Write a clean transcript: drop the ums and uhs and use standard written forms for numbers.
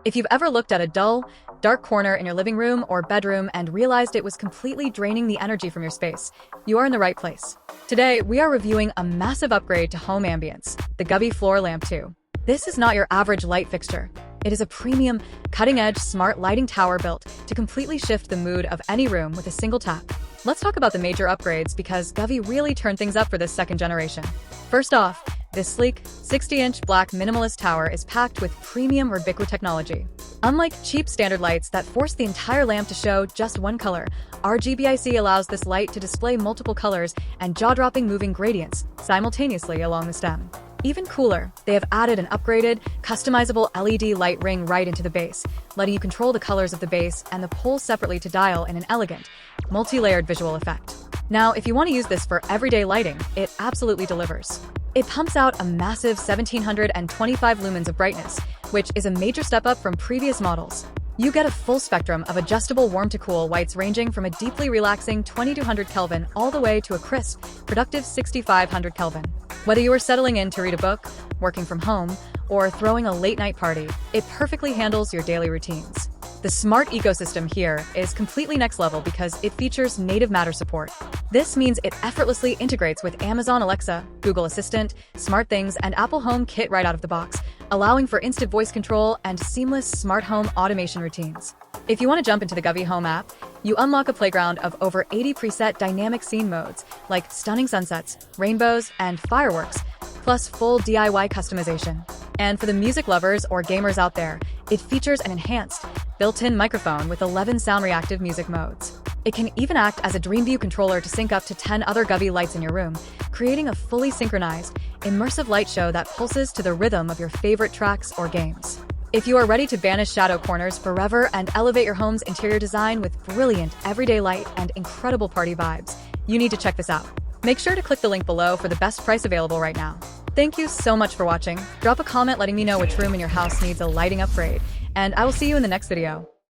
If you've ever looked at a dull, dark corner in your living room or bedroom and realized it was completely draining the energy from your space, you are in the right place. Today, we are reviewing a massive upgrade to home ambience, the Govee Floor Lamp 2. This is not your average light fixture. It is a premium, cutting-edge smart lighting tower built to completely shift the mood of any room with a single tap. Let's talk about the major upgrades because Govee really turned things up for this second generation. First off, this sleek, 60-inch black minimalist tower is packed with premium RGB technology. Unlike cheap standard lights that force the entire lamp to show just one color, RGBIC allows this light to display multiple colors and jaw-dropping moving gradients simultaneously along the stem. Even cooler, they have added an upgraded, customizable LED light ring right into the base, letting you control the colors of the base and the poles separately to dial in an elegant, multi-layered visual effect. Now, if you want to use this for everyday lighting, it absolutely delivers. It pumps out a massive 1725 lumens of brightness, which is a major step up from previous models. You get a full spectrum of adjustable warm-to-cool whites ranging from a deeply relaxing 2200 Kelvin all the way to a crisp, productive 6500 Kelvin. Whether you are settling in to read a book, working from home, or throwing a late-night party, it perfectly handles your daily routines. The smart ecosystem here is completely next level because it features native Matter support. This means it effortlessly integrates with Amazon Alexa, Google Assistant, SmartThings, and Apple Home Kit right out of the box, allowing for instant voice control and seamless smart home automation routines. If you want to jump into the Govee Home app, you unlock a playground of over 80 preset dynamic scene modes like stunning sunsets, rainbows, and fireworks, plus full DIY customization. And for the music lovers or gamers out there, it features an enhanced, built-in microphone with 11 sound-reactive music modes. It can even act as a DreamView controller to sync up to 10 other Govee lights in your room, creating a fully synchronized, immersive light show that pulses to the rhythm of your favorite tracks or games. If you are ready to banish shadow corners forever and elevate your home's interior design with brilliant everyday light and incredible party vibes, you need to check this out. Make sure to click the link below for the best price available right now. Thank you so much for watching. Drop a comment letting me know which room in your house needs a lighting upgrade, and I will see you in the next video.